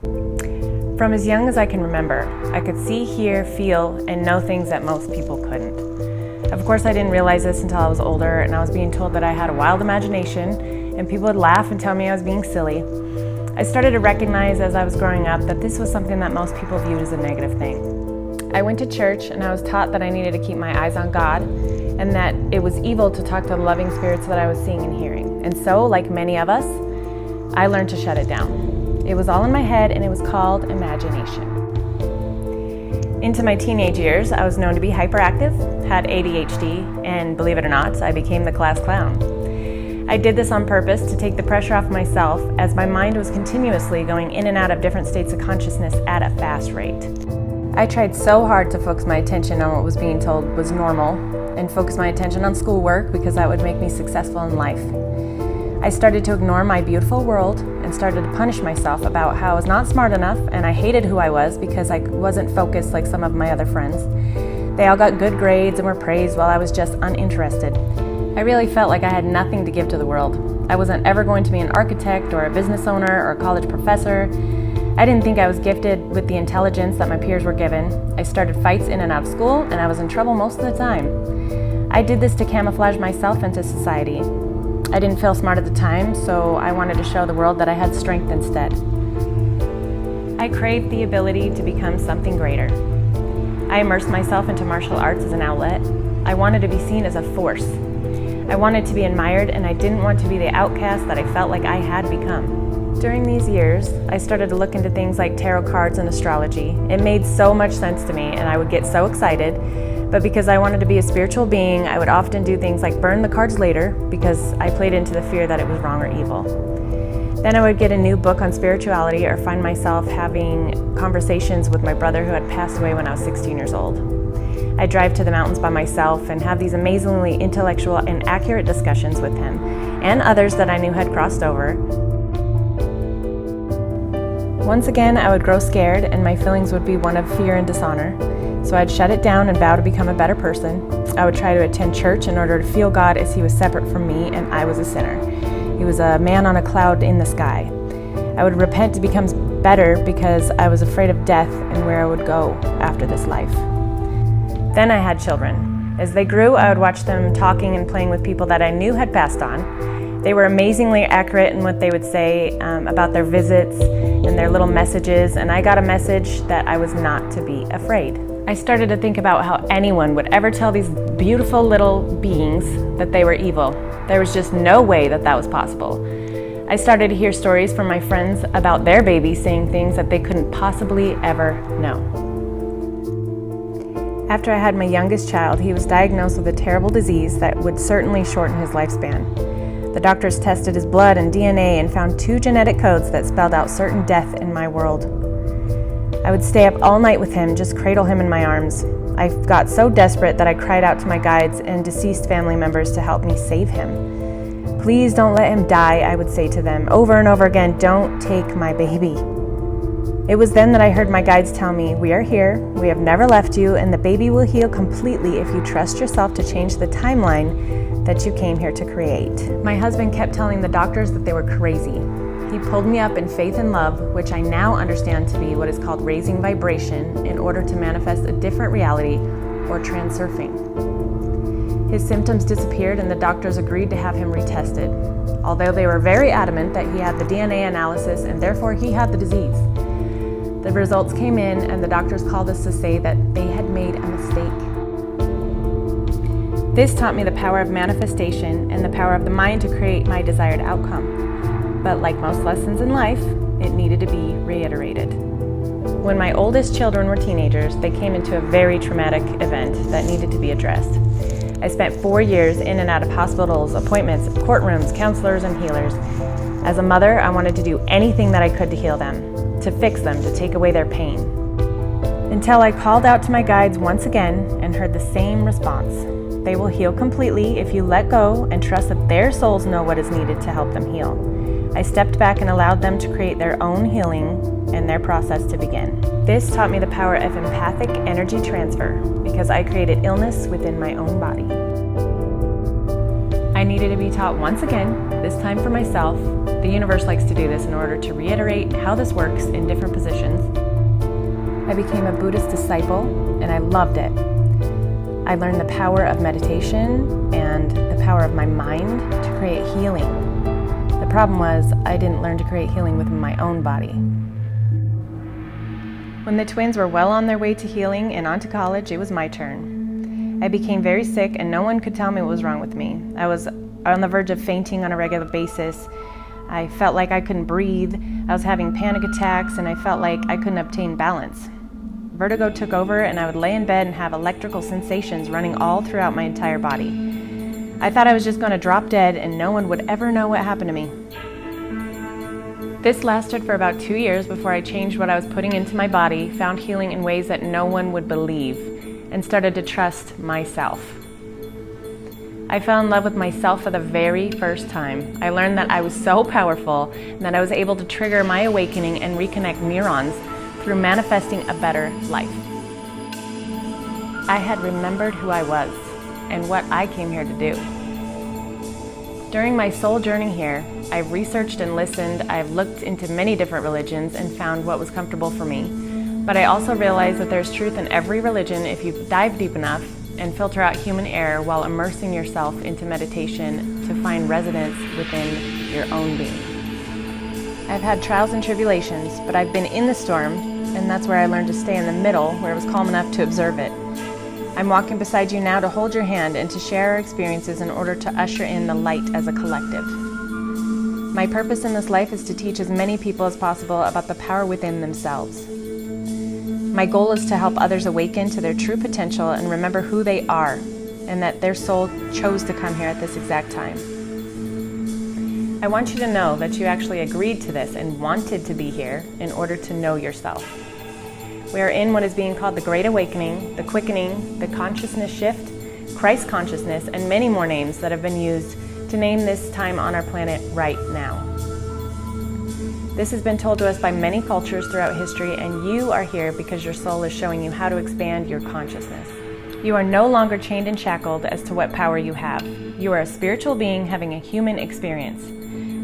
From as young as I can remember, I could see, hear, feel, and know things that most people couldn't. Of course, I didn't realize this until I was older and I was being told that I had a wild imagination and people would laugh and tell me I was being silly. I started to recognize as I was growing up that this was something that most people viewed as a negative thing. I went to church and I was taught that I needed to keep my eyes on God and that it was evil to talk to the loving spirits that I was seeing and hearing. And so, like many of us, I learned to shut it down. It was all in my head and it was called imagination. Into my teenage years, I was known to be hyperactive, had ADHD, and believe it or not, I became the class clown. I did this on purpose to take the pressure off myself as my mind was continuously going in and out of different states of consciousness at a fast rate. I tried so hard to focus my attention on what was being told was normal and focus my attention on schoolwork because that would make me successful in life. I started to ignore my beautiful world and started to punish myself about how I was not smart enough and I hated who I was because I wasn't focused like some of my other friends. They all got good grades and were praised while I was just uninterested. I really felt like I had nothing to give to the world. I wasn't ever going to be an architect or a business owner or a college professor. I didn't think I was gifted with the intelligence that my peers were given. I started fights in and out of school and I was in trouble most of the time. I did this to camouflage myself into society. I didn't feel smart at the time, so I wanted to show the world that I had strength instead. I craved the ability to become something greater. I immersed myself into martial arts as an outlet. I wanted to be seen as a force. I wanted to be admired, and I didn't want to be the outcast that I felt like I had become. During these years, I started to look into things like tarot cards and astrology. It made so much sense to me, and I would get so excited. But because I wanted to be a spiritual being, I would often do things like burn the cards later because I played into the fear that it was wrong or evil. Then I would get a new book on spirituality or find myself having conversations with my brother who had passed away when I was 16 years old. I'd drive to the mountains by myself and have these amazingly intellectual and accurate discussions with him and others that I knew had crossed over. Once again, I would grow scared and my feelings would be one of fear and dishonor. So I'd shut it down and vow to become a better person. I would try to attend church in order to feel God as He was separate from me and I was a sinner. He was a man on a cloud in the sky. I would repent to become better because I was afraid of death and where I would go after this life. Then I had children. As they grew, I would watch them talking and playing with people that I knew had passed on. They were amazingly accurate in what they would say about their visits and their little messages, and I got a message that I was not to be afraid. I started to think about how anyone would ever tell these beautiful little beings that they were evil. There was just no way that that was possible. I started to hear stories from my friends about their babies saying things that they couldn't possibly ever know. After I had my youngest child, he was diagnosed with a terrible disease that would certainly shorten his lifespan. The doctors tested his blood and DNA and found 2 genetic codes that spelled out certain death in my world. I would stay up all night with him, just cradle him in my arms. I got so desperate that I cried out to my guides and deceased family members to help me save him. Please don't let him die, I would say to them over and over again, don't take my baby. It was then that I heard my guides tell me, we are here, we have never left you, and the baby will heal completely if you trust yourself to change the timeline that you came here to create. My husband kept telling the doctors that they were crazy. He pulled me up in faith and love, which I now understand to be what is called raising vibration in order to manifest a different reality or transurfing. His symptoms disappeared and the doctors agreed to have him retested, although they were very adamant that he had the DNA analysis and therefore he had the disease. The results came in and the doctors called us to say that they had made a mistake. This taught me the power of manifestation and the power of the mind to create my desired outcome. But like most lessons in life, it needed to be reiterated. When my oldest children were teenagers, they came into a very traumatic event that needed to be addressed. I spent 4 years in and out of hospitals, appointments, courtrooms, counselors, and healers. As a mother, I wanted to do anything that I could to heal them, to fix them, to take away their pain. Until I called out to my guides once again and heard the same response. They will heal completely if you let go and trust that their souls know what is needed to help them heal. I stepped back and allowed them to create their own healing and their process to begin. This taught me the power of empathic energy transfer because I created illness within my own body. I I needed to be taught once again, this time for myself. The universe likes to do this in order to reiterate how this works in different positions. I became a Buddhist disciple, and I loved it. I learned the power of meditation and the power of my mind to create healing. The problem was, I didn't learn to create healing within my own body. When the twins were well on their way to healing and on to college, it was my turn. I became very sick and no one could tell me what was wrong with me. I was on the verge of fainting on a regular basis. I felt like I couldn't breathe. I was having panic attacks and I felt like I couldn't obtain balance. Vertigo took over and I would lay in bed and have electrical sensations running all throughout my entire body. I thought I was just going to drop dead and no one would ever know what happened to me. This lasted for about 2 years before I changed what I was putting into my body, found healing in ways that no one would believe, and started to trust myself. I fell in love with myself for the very first time. I learned that I was so powerful and that I was able to trigger my awakening and reconnect neurons through manifesting a better life. I had remembered who I was and what I came here to do. During my soul journey here, I've researched and listened, I've looked into many different religions and found what was comfortable for me. But I also realized that there's truth in every religion if you dive deep enough and filter out human error while immersing yourself into meditation to find resonance within your own being. I've had trials and tribulations, but I've been in the storm, and that's where I learned to stay in the middle where it was calm enough to observe it. I'm walking beside you now to hold your hand and to share our experiences in order to usher in the light as a collective. My purpose in this life is to teach as many people as possible about the power within themselves. My goal is to help others awaken to their true potential and remember who they are, and that their soul chose to come here at this exact time. I want you to know that you actually agreed to this and wanted to be here in order to know yourself. We are in what is being called the Great Awakening, the Quickening, the Consciousness Shift, Christ Consciousness, and many more names that have been used to name this time on our planet right now. This has been told to us by many cultures throughout history, and you are here because your soul is showing you how to expand your consciousness. You are no longer chained and shackled as to what power you have. You are a spiritual being having a human experience.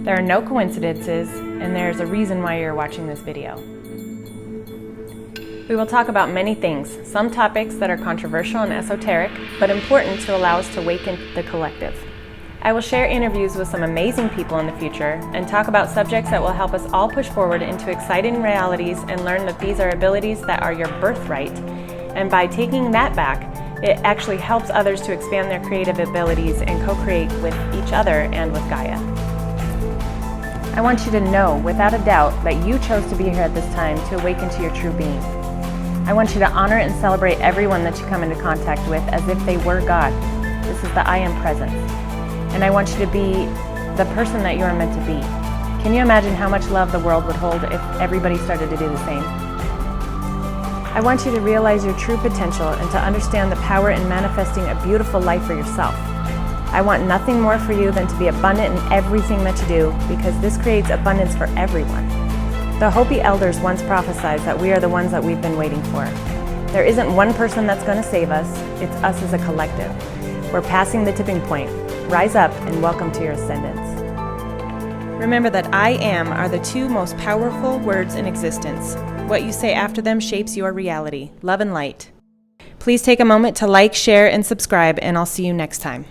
There are no coincidences, and there is a reason why you're watching this video. We will talk about many things, some topics that are controversial and esoteric, but important to allow us to awaken the collective. I will share interviews with some amazing people in the future and talk about subjects that will help us all push forward into exciting realities and learn that these are abilities that are your birthright. And by taking that back, it actually helps others to expand their creative abilities and co-create with each other and with Gaia. I want you to know, without a doubt, that you chose to be here at this time to awaken to your true being. I want you to honor and celebrate everyone that you come into contact with as if they were God. This is the I Am Presence. And I want you to be the person that you are meant to be. Can you imagine how much love the world would hold if everybody started to do the same? I want you to realize your true potential and to understand the power in manifesting a beautiful life for yourself. I want nothing more for you than to be abundant in everything that you do, because this creates abundance for everyone. The Hopi elders once prophesied that we are the ones that we've been waiting for. There isn't one person that's going to save us, it's us as a collective. We're passing the tipping point. Rise up and welcome to your ascendance. Remember that I am are the two most powerful words in existence. What you say after them shapes your reality. Love and light. Please take a moment to like, share, and subscribe, and I'll see you next time.